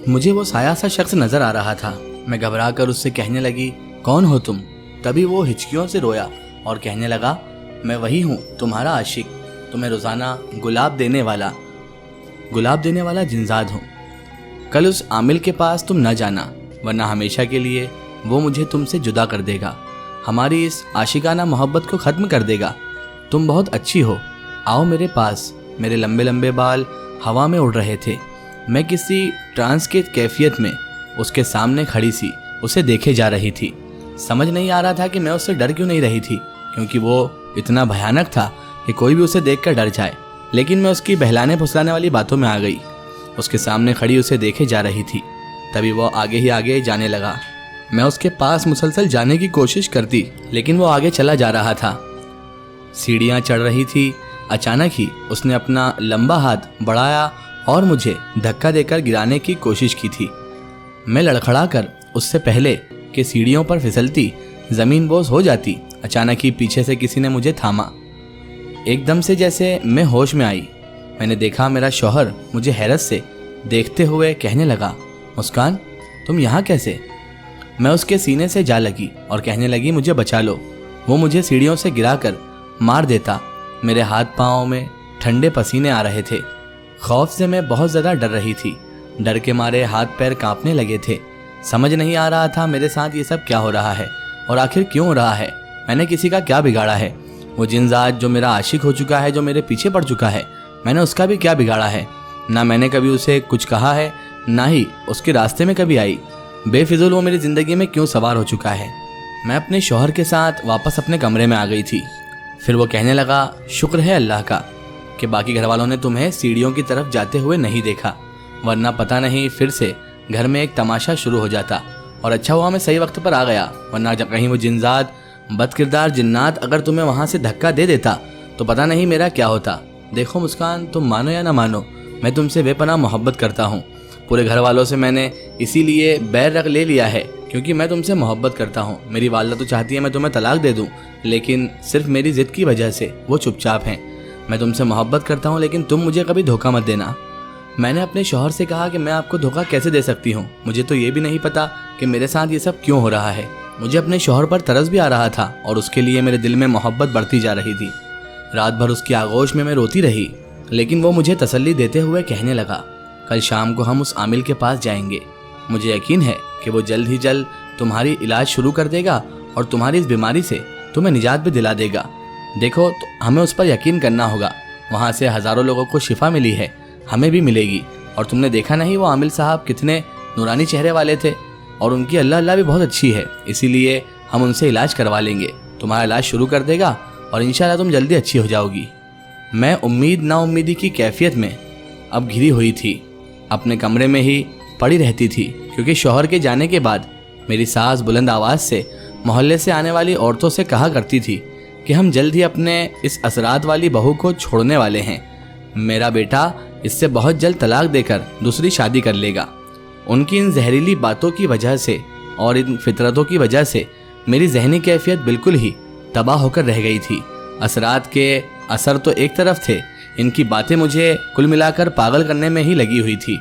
مجھے وہ سایہ سا شخص نظر آ رہا تھا۔ میں گھبرا کر اس سے کہنے لگی، کون ہو تم؟ تبھی وہ ہچکیوں سے رویا اور کہنے لگا، میں وہی ہوں، تمہارا عاشق، تمہیں روزانہ گلاب دینے والا جنزاد ہوں۔ کل اس عامل کے پاس تم نہ جانا، ورنہ ہمیشہ کے لیے وہ مجھے تم سے جدا کر دے گا، ہماری اس عاشقانہ محبت کو ختم کر دے گا۔ تم بہت اچھی ہو، آؤ میرے پاس۔ میرے لمبے لمبے بال ہوا میں اڑ رہے تھے۔ میں کسی ٹرانس کی کیفیت میں اس کے سامنے کھڑی سی اسے دیکھے جا رہی تھی۔ سمجھ نہیں آ رہا تھا کہ میں اس سے ڈر کیوں نہیں رہی تھی، کیونکہ وہ اتنا بھیانک تھا کہ کوئی بھی اسے دیکھ کر ڈر جائے۔ لیکن میں اس کی بہلانے پھسلانے والی باتوں میں آ گئی۔ اس کے سامنے کھڑی اسے دیکھے جا رہی تھی۔ تبھی وہ آگے ہی آگے جانے لگا۔ میں اس کے پاس مسلسل جانے کی کوشش کرتی، لیکن وہ آگے چلا جا رہا تھا۔ سیڑھیاں چڑھ رہی تھی۔ اچانک ہی اس نے اپنا لمبا ہاتھ بڑھایا اور مجھے دھکا دے کر گرانے کی کوشش کی تھی۔ میں لڑکھڑا کر اس سے پہلے کہ سیڑھیوں پر پھسلتی زمین بوس ہو جاتی، اچانک ہی پیچھے سے کسی نے مجھے تھاما۔ ایک دم سے جیسے میں ہوش میں آئی، میں نے دیکھا میرا شوہر مجھے حیرت سے دیکھتے ہوئے کہنے لگا، مسکان تم یہاں کیسے؟ میں اس کے سینے سے جا لگی اور کہنے لگی، مجھے بچا لو، وہ مجھے سیڑھیوں سے گرا کر مار دیتا۔ میرے ہاتھ پاؤں میں ٹھنڈے پسینے آ رہے تھے۔ خوف سے میں بہت زیادہ ڈر رہی تھی۔ ڈر کے مارے ہاتھ پیر کانپنے لگے تھے۔ سمجھ نہیں آ رہا تھا میرے ساتھ یہ سب کیا ہو رہا ہے اور آخر کیوں ہو رہا ہے۔ میں نے کسی کا کیا بگاڑا ہے؟ وہ جنزاد جو میرا عاشق ہو چکا ہے، جو میرے پیچھے پڑ چکا ہے، میں نے اس کا بھی کیا بگاڑا ہے؟ نہ میں نے کبھی اسے کچھ کہا ہے، نہ ہی اس کے راستے میں کبھی آئی۔ بے فضول وہ میری زندگی میں کیوں سوار ہو چکا ہے؟ میں اپنے شوہر کے ساتھ واپس اپنے کمرے میں آ گئی تھی۔ پھر وہ کہنے لگا، شکر ہے اللہ کا کہ باقی گھر والوں نے تمہیں سیڑھیوں کی طرف جاتے ہوئے نہیں دیکھا، ورنہ پتہ نہیں پھر سے گھر میں ایک تماشا شروع ہو جاتا۔ اور اچھا ہوا میں صحیح وقت پر آ گیا، ورنہ جب کہیں وہ جنزاد بد کردار جنات اگر تمہیں وہاں سے دھکا دے دیتا تو پتہ نہیں میرا کیا ہوتا۔ دیکھو مسکان، تم مانو یا نہ مانو، میں تم سے بے پناہ محبت کرتا ہوں۔ پورے گھر والوں سے میں نے اسی لیے بیر رکھ لے لیا ہے کیونکہ میں تم سے محبت کرتا ہوں۔ میری والدہ تو چاہتی ہے میں تمہیں طلاق دے دوں، لیکن صرف میری ضد کی وجہ سے وہ چپ چاپ ہیں۔ میں تم سے محبت کرتا ہوں، لیکن تم مجھے کبھی دھوکہ مت دینا۔ میں نے اپنے شوہر سے کہا کہ میں آپ کو دھوکہ کیسے دے سکتی ہوں، مجھے تو یہ بھی نہیں پتا کہ میرے ساتھ یہ سب کیوں ہو رہا ہے۔ مجھے اپنے شوہر پر ترس بھی آ رہا تھا اور اس کے لیے میرے دل میں محبت بڑھتی جا رہی تھی۔ رات بھر اس کی آغوش میں روتی رہی، لیکن وہ مجھے تسلی دیتے ہوئے کہنے لگا، کل شام کو ہم اس عامل کے پاس جائیں گے، مجھے یقین ہے کہ وہ جلد ہی جلد تمہاری علاج شروع کر دے گا اور تمہاری اس بیماری سے تمہیں نجات بھی دلا دے گا۔ دیکھو تو ہمیں اس پر یقین کرنا ہوگا، وہاں سے ہزاروں لوگوں کو شفا ملی ہے، ہمیں بھی ملے گی۔ اور تم نے دیکھا نہیں وہ عامل صاحب کتنے نورانی چہرے والے تھے، اور ان کی اللہ بھی بہت اچھی ہے، اسی لیے ہم ان سے علاج کروا لیں گے، تمہارا علاج شروع کر دے گا اور انشاءاللہ تم جلدی اچھی ہو جاؤ گی۔ میں امید نا امیدی کی کیفیت میں اب گھری ہوئی تھی، اپنے کمرے میں ہی پڑی رہتی تھی، کیونکہ شوہر کے جانے کے بعد میری ساس بلند آواز سے محلے سے آنے والی عورتوں سے کہا کرتی تھی کہ ہم جلد ہی اپنے اس اثرات والی بہو کو چھوڑنے والے ہیں، میرا بیٹا اس سے بہت جلد طلاق دے کر دوسری شادی کر لے گا۔ ان کی ان زہریلی باتوں کی وجہ سے اور ان فطرتوں کی وجہ سے میری ذہنی کیفیت بالکل ہی تباہ ہو کر رہ گئی تھی۔ اثرات کے اثر تو ایک طرف تھے، ان کی باتیں مجھے کل ملا کر پاگل کرنے میں ہی لگی ہوئی تھی۔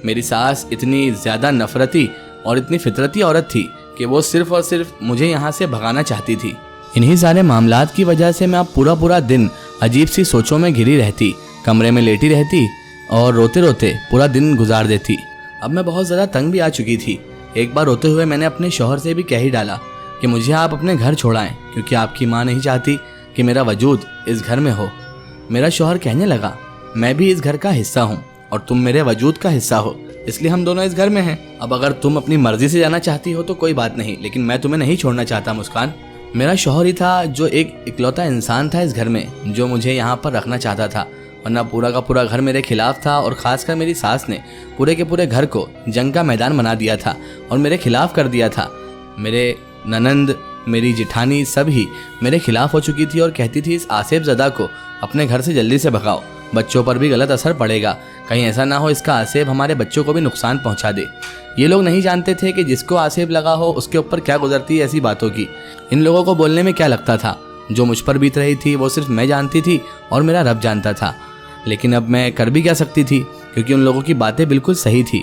میری ساس اتنی زیادہ نفرتی اور اتنی فطرتی عورت تھی کہ وہ صرف اور صرف مجھے یہاں سے بھگانا چاہتی تھی۔ انہی سارے معاملات کی وجہ سے میں اب پورا دن عجیب سی سوچوں میں گھری رہتی، کمرے میں لیٹی رہتی اور روتے روتے پورا دن گزار دیتی۔ اب میں بہت زیادہ تنگ بھی آ چکی تھی۔ ایک بار روتے ہوئے میں نے اپنے شوہر سے بھی کہہ ہی ڈالا کہ مجھے آپ اپنے گھر چھوڑائیں، کیونکہ آپ کی ماں نہیں چاہتی کہ میرا وجود اس گھر میں ہو۔ میرا شوہر کہنے لگا، میں بھی اس گھر کا حصہ ہوں اور تم میرے وجود کا حصہ ہو، اس لیے ہم دونوں اس گھر میں ہیں۔ اب اگر تم اپنی مرضی سے جانا چاہتی ہو تو کوئی بات نہیں، لیکن میں تمہیں نہیں چھوڑنا چاہتا مسکان۔ میرا شوہر ہی تھا جو ایک اکلوتا انسان تھا اس گھر میں جو مجھے یہاں پر رکھنا چاہتا تھا، ورنہ پورا کا پورا گھر میرے خلاف تھا، اور خاص کر میری ساس نے پورے کے پورے گھر کو جنگ کا میدان بنا دیا تھا اور میرے خلاف کر دیا تھا۔ میرے ننند، میری جٹھانی سب ہی میرے خلاف ہو چکی تھی اور کہتی تھی اس آصف زدہ کو اپنے گھر سے جلدی سے بھگاؤ، بچوں پر بھی غلط اثر پڑے گا، کہیں ایسا نہ ہو اس کا آصف ہمارے بچوں کو بھی نقصان پہنچا دے۔ یہ لوگ نہیں جانتے تھے کہ جس کو آصف لگا ہو اس کے اوپر کیا گزرتی ہے ایسی باتوں کی۔ ان لوگوں کو بولنے میں کیا لگتا تھا، جو مجھ پر بیت رہی تھی وہ صرف میں جانتی تھی اور میرا رب جانتا تھا، لیکن اب میں کر بھی کیا سکتی تھی، کیونکہ ان لوگوں کی باتیں بالکل صحیح تھی۔